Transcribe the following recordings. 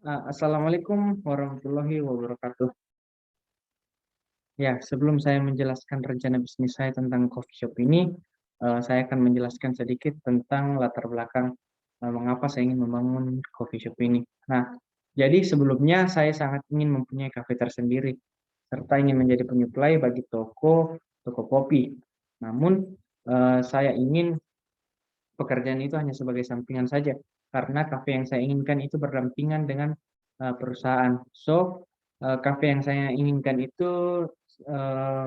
Assalamualaikum warahmatullahi wabarakatuh. Ya, sebelum saya menjelaskan rencana bisnis saya tentang coffee shop ini, saya akan menjelaskan sedikit tentang latar belakang mengapa saya ingin membangun coffee shop ini. Nah, jadi sebelumnya saya sangat ingin mempunyai kafe tersendiri, serta ingin menjadi penyuplai bagi toko kopi. Namun, saya ingin pekerjaan itu hanya sebagai sampingan saja, karena kafe yang saya inginkan itu berdampingan dengan perusahaan. So, kafe yang saya inginkan itu,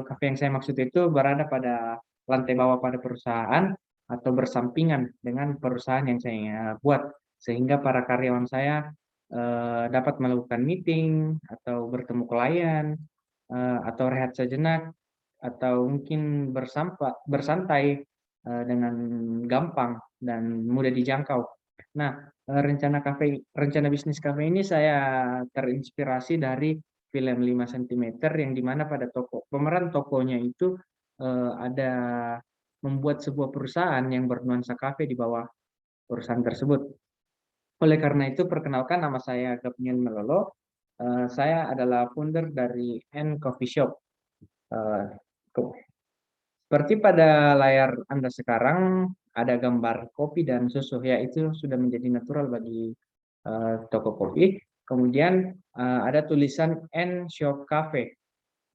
kafe yang saya maksud itu berada pada lantai bawah pada perusahaan atau bersampingan dengan perusahaan yang saya buat, sehingga para karyawan saya dapat melakukan meeting atau bertemu klien, atau rehat sejenak, atau mungkin bersantai dengan gampang dan mudah dijangkau. Nah, rencana bisnis kafe ini saya terinspirasi dari film 5 cm yang dimana pada pemeran tokonya itu ada membuat sebuah perusahaan yang bernuansa kafe di bawah perusahaan tersebut. Oleh karena itu, perkenalkan, nama saya Gabriel Melolo. Saya adalah founder dari N Coffee Shop. Eh, Seperti pada layar Anda sekarang, ada gambar kopi dan susu, ya itu sudah menjadi natural bagi toko kopi. Kemudian ada tulisan N Shop Cafe.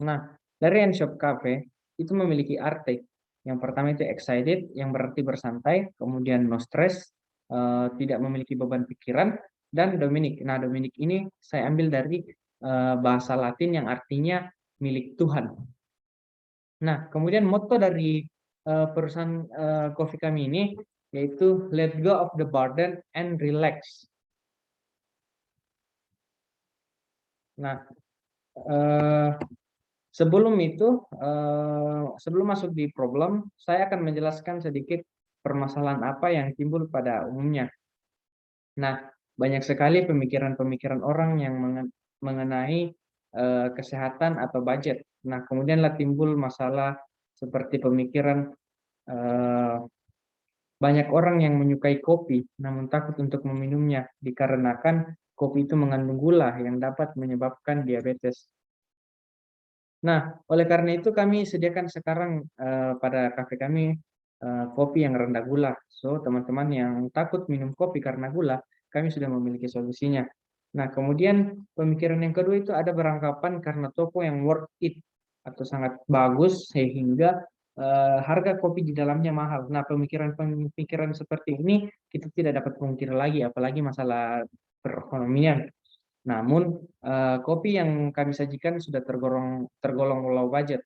Nah, dari N Shop Cafe itu memiliki arti. Yang pertama itu excited, yang berarti bersantai, kemudian no stress, tidak memiliki beban pikiran, dan Dominic. Nah, Dominic ini saya ambil dari bahasa Latin yang artinya milik Tuhan. Nah, kemudian moto dari perusahaan kopi kami ini yaitu let go of the burden and relax. Nah, eh, sebelum itu, sebelum masuk di problem, saya akan menjelaskan sedikit permasalahan apa yang timbul pada umumnya. Nah, banyak sekali pemikiran-pemikiran orang yang mengenai kesehatan atau budget. Nah, kemudianlah timbul masalah seperti pemikiran eh, banyak orang yang menyukai kopi, namun takut untuk meminumnya dikarenakan kopi itu mengandung gula yang dapat menyebabkan diabetes. Nah, oleh karena itu kami sediakan sekarang pada kafe kami kopi yang rendah gula. So, teman-teman yang takut minum kopi karena gula, kami sudah memiliki solusinya. Nah, kemudian pemikiran yang kedua itu ada beranggapan karena toko yang worth it atau sangat bagus sehingga harga kopi di dalamnya mahal. Nah, pemikiran-pemikiran seperti ini kita tidak dapat pungkiri lagi, apalagi masalah perekonomian. Namun, kopi yang kami sajikan sudah tergolong low budget.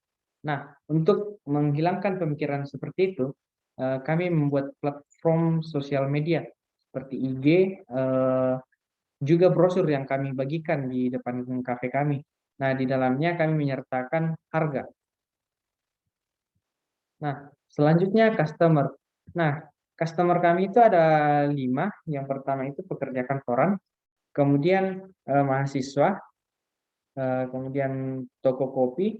Nah, untuk menghilangkan pemikiran seperti itu, kami membuat platform sosial media seperti IG, juga brosur yang kami bagikan di depan kafe kami. Nah, di dalamnya kami menyertakan harga. Nah, selanjutnya customer. Nah, customer kami itu ada 5. Yang pertama itu pekerja kantoran, kemudian mahasiswa, kemudian toko kopi,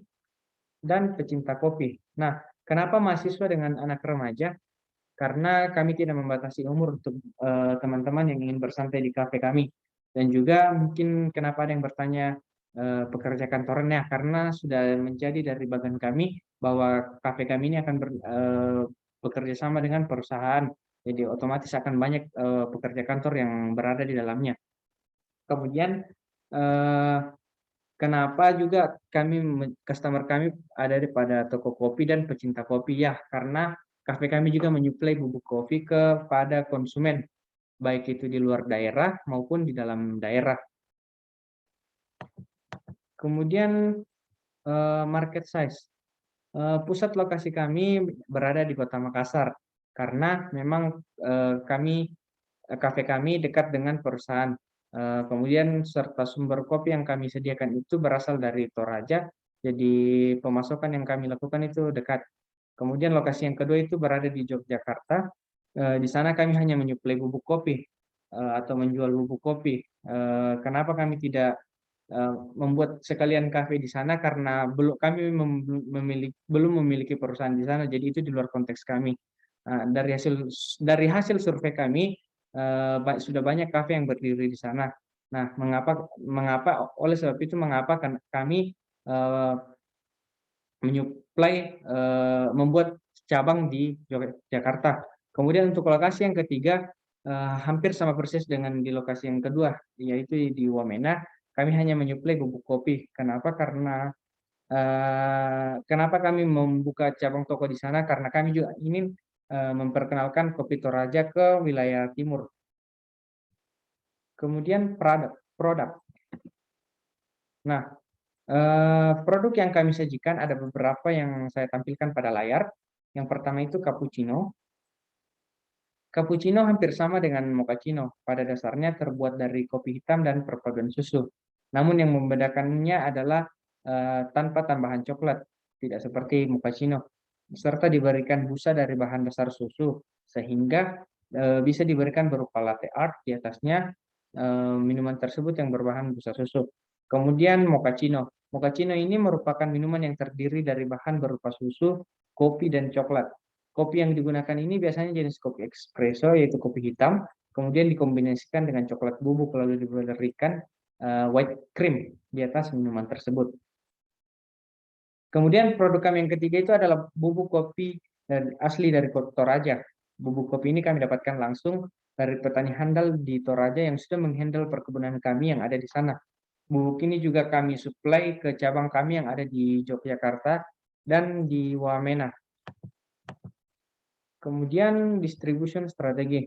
dan pecinta kopi. Nah, kenapa mahasiswa dengan anak remaja? Karena kami tidak membatasi umur untuk teman-teman yang ingin bersantai di kafe kami. Dan juga mungkin kenapa ada yang bertanya pekerja kantoran, ya karena sudah menjadi dari bagian kami bahwa kafe kami ini akan bekerja sama dengan perusahaan. Jadi otomatis akan banyak pekerja kantor yang berada di dalamnya. Kemudian eh, kenapa juga customer kami ada pada toko kopi dan pecinta kopi, ya karena kafe kami juga menyuplai bubuk kopi kepada konsumen, baik itu di luar daerah maupun di dalam daerah. Kemudian market size. Pusat lokasi kami berada di Kota Makassar karena memang kafe kami dekat dengan perusahaan. Kemudian serta sumber kopi yang kami sediakan itu berasal dari Toraja, jadi pemasokan yang kami lakukan itu dekat. Kemudian lokasi yang kedua itu berada di Yogyakarta. Di sana kami hanya menyuplai bubuk kopi atau menjual bubuk kopi. Kenapa kami tidak membuat sekalian kafe di sana? Karena belum memiliki perusahaan di sana, jadi itu di luar konteks kami. Dari hasil survei kami, sudah banyak kafe yang berdiri di sana. Nah, oleh sebab itu mengapa kami eh, membuat cabang di Jakarta. Kemudian untuk lokasi yang ketiga, hampir sama persis dengan di lokasi yang kedua, yaitu di Wamena. Kami hanya menyuplai bubuk kopi. Kenapa kami membuka cabang toko di sana? Karena kami juga ingin memperkenalkan kopi Toraja ke wilayah timur. Kemudian produk. Nah, produk yang kami sajikan ada beberapa yang saya tampilkan pada layar. Yang pertama itu cappuccino. Cappuccino hampir sama dengan mochaccino. Pada dasarnya terbuat dari kopi hitam dan perpaduan susu. Namun yang membedakannya adalah tanpa tambahan coklat, tidak seperti mochaccino. Serta diberikan busa dari bahan dasar susu, sehingga bisa diberikan berupa latte art di atasnya minuman tersebut yang berbahan busa susu. Kemudian mochaccino. Mochaccino ini merupakan minuman yang terdiri dari bahan berupa susu, kopi, dan coklat. Kopi yang digunakan ini biasanya jenis kopi espresso, yaitu kopi hitam, kemudian dikombinasikan dengan coklat bubuk lalu diberikan white cream di atas minuman tersebut. Kemudian produk kami yang ketiga itu adalah bubuk kopi asli dari Toraja. Bubuk kopi ini kami dapatkan langsung dari petani handal di Toraja yang sudah menghandle perkebunan kami yang ada di sana. Bubuk ini juga kami suplai ke cabang kami yang ada di Yogyakarta dan di Wamena. Kemudian distribution strategi.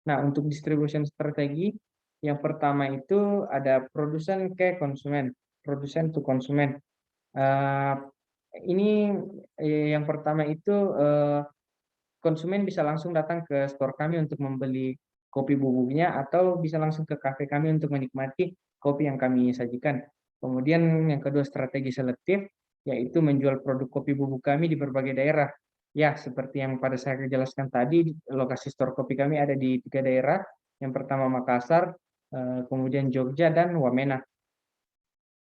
Nah, untuk distribution strategi, yang pertama itu ada produsen ke konsumen, produsen to konsumen. Ini yang pertama itu konsumen bisa langsung datang ke store kami untuk membeli kopi bubuknya atau bisa langsung ke kafe kami untuk menikmati kopi yang kami sajikan. Kemudian yang kedua strategi selektif, yaitu menjual produk kopi bubuk kami di berbagai daerah. Ya, seperti yang pada saya jelaskan tadi, lokasi store kopi kami ada di 3 daerah. Yang pertama Makassar, kemudian Jogja, dan Wamena.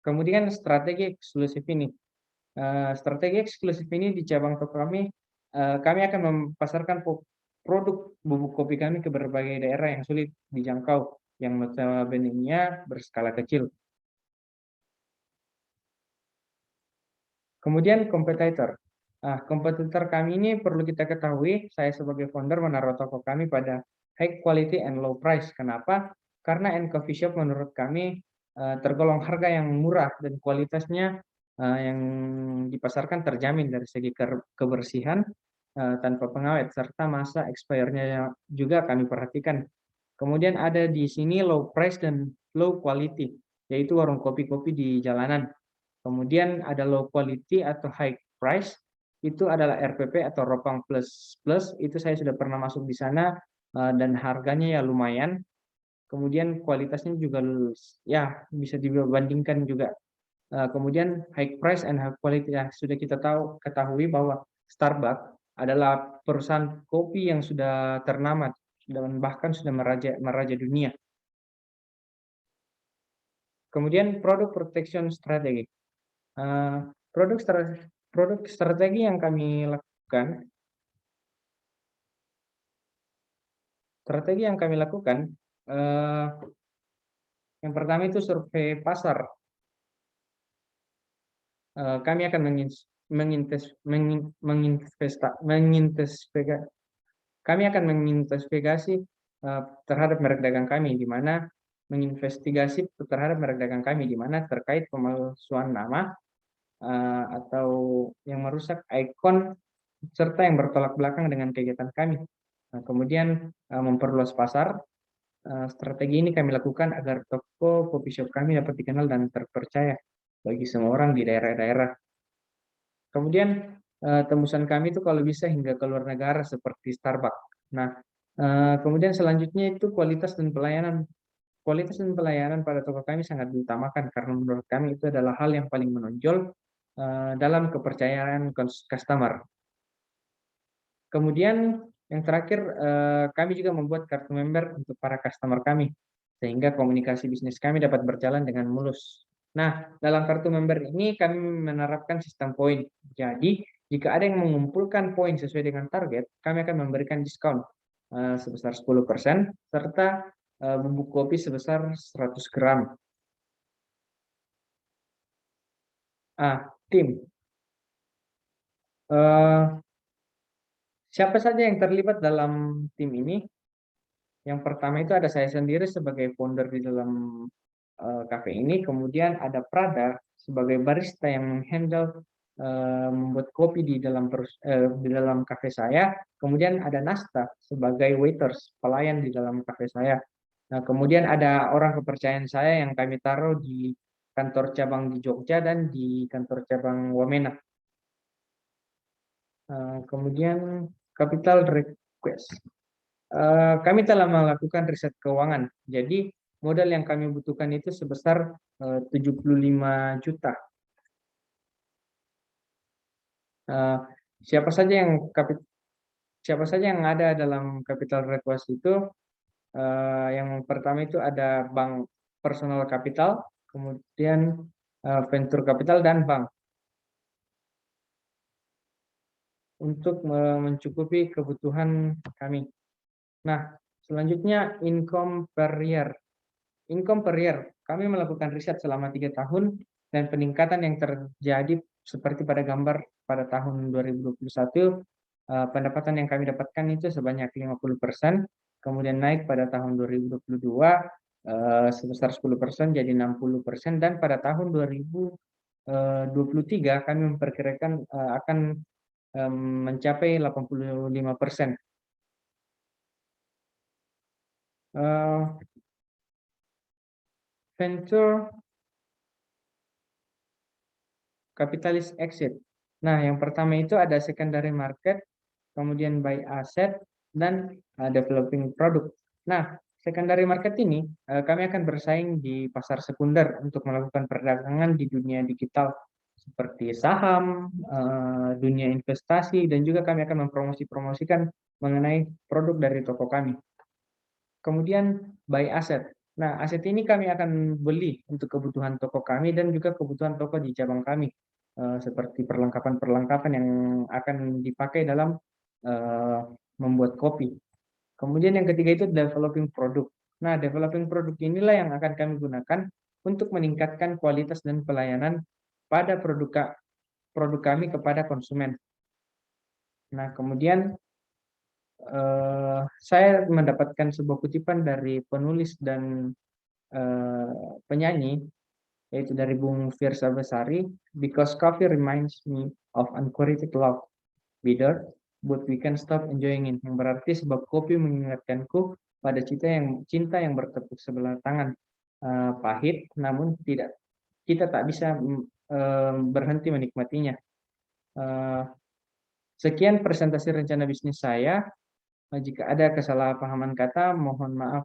Kemudian strategi eksklusif ini. Strategi eksklusif ini di cabang toko kami akan mempasarkan produk bubuk kopi kami ke berbagai daerah yang sulit dijangkau, yang notabene-nya berskala kecil. Kemudian kompetitor. Kompetitor kami ini perlu kita ketahui, saya sebagai founder menaruh toko kami pada high quality and low price. Kenapa? Karena coffee shop menurut kami tergolong harga yang murah dan kualitasnya yang dipasarkan terjamin dari segi kebersihan tanpa pengawet, serta masa expire-nya juga kami perhatikan. Kemudian ada di sini low price dan low quality, yaitu warung kopi-kopi di jalanan. Kemudian ada low quality atau high price, itu adalah RPP atau Ropang Plus Plus, itu saya sudah pernah masuk di sana dan harganya ya lumayan. Kemudian kualitasnya juga ya bisa dibandingkan juga. Kemudian high price and high quality, ya sudah kita ketahui bahwa Starbucks adalah perusahaan kopi yang sudah ternama dan bahkan sudah meraja dunia. Kemudian produk protection strategi. Eh, produk strategi yang kami lakukan, eh, yang pertama itu survei pasar. Kami akan menginvestigasi terhadap merek dagang kami, di mana menginvestigasi terhadap merek dagang kami, di mana terkait pemalsuan nama atau yang merusak ikon serta yang bertolak belakang dengan kegiatan kami. Nah, kemudian memperluas pasar. Strategi ini kami lakukan agar toko coffee shop kami dapat dikenal dan terpercaya bagi semua orang di daerah-daerah. Kemudian tembusan kami itu kalau bisa hingga ke luar negara seperti Starbucks. Nah, kemudian selanjutnya itu kualitas dan pelayanan. Kualitas dan pelayanan pada toko kami sangat diutamakan karena menurut kami itu adalah hal yang paling menonjol dalam kepercayaan customer. Kemudian yang terakhir, kami juga membuat kartu member untuk para customer kami, sehingga komunikasi bisnis kami dapat berjalan dengan mulus. Nah, dalam kartu member ini kami menerapkan sistem poin. Jadi, jika ada yang mengumpulkan poin sesuai dengan target, kami akan memberikan diskon sebesar 10%, serta bubuk kopi sebesar 100 gram. Tim. Eh, Siapa saja yang terlibat dalam tim ini? Yang pertama itu ada saya sendiri sebagai founder di dalam kafe ini, kemudian ada Prada sebagai barista yang menghandle membuat kopi di dalam kafe saya, kemudian ada Nasta sebagai waiters, pelayan di dalam kafe saya. Nah, kemudian ada orang kepercayaan saya yang kami taruh di kantor cabang di Jogja dan di kantor cabang Wamena. Kemudian capital request. Kami telah melakukan riset keuangan. Jadi modal yang kami butuhkan itu sebesar 75 juta. Eh, siapa saja yang ada dalam capital request itu? Yang pertama itu ada bank personal capital, kemudian venture capital dan bank untuk mencukupi kebutuhan kami. Nah, selanjutnya income per year. Income per year, kami melakukan riset selama 3 tahun dan peningkatan yang terjadi seperti pada gambar pada tahun 2021, pendapatan yang kami dapatkan itu sebanyak 50%, kemudian naik pada tahun 2022 sebesar 10% jadi 60%, dan pada tahun 2023 kami memperkirakan akan mencapai 85%. Venture capitalist exit. Nah, yang pertama itu ada secondary market, kemudian buy asset, dan developing product. Nah, secondary market ini kami akan bersaing di pasar sekunder untuk melakukan perdagangan di dunia digital seperti saham, dunia investasi, dan juga kami akan mempromosikan mengenai produk dari toko kami. Kemudian buy asset. Nah, aset ini kami akan beli untuk kebutuhan toko kami dan juga kebutuhan toko di cabang kami, seperti perlengkapan-perlengkapan yang akan dipakai dalam membuat kopi. Kemudian yang ketiga itu developing product. Nah, developing product inilah yang akan kami gunakan untuk meningkatkan kualitas dan pelayanan pada produk kami kepada konsumen. Nah, kemudian saya mendapatkan sebuah kutipan dari penulis dan penyanyi, yaitu dari Bung Fiersa Besari, "Because coffee reminds me of unqualified love, bitter, but we can stop enjoying it." Yang berarti sebab kopi mengingatkanku pada cinta yang bertepuk sebelah tangan, pahit, namun kita tak bisa berhenti menikmatinya. Sekian presentasi rencana bisnis saya. Jika ada kesalahpahaman kata, mohon maaf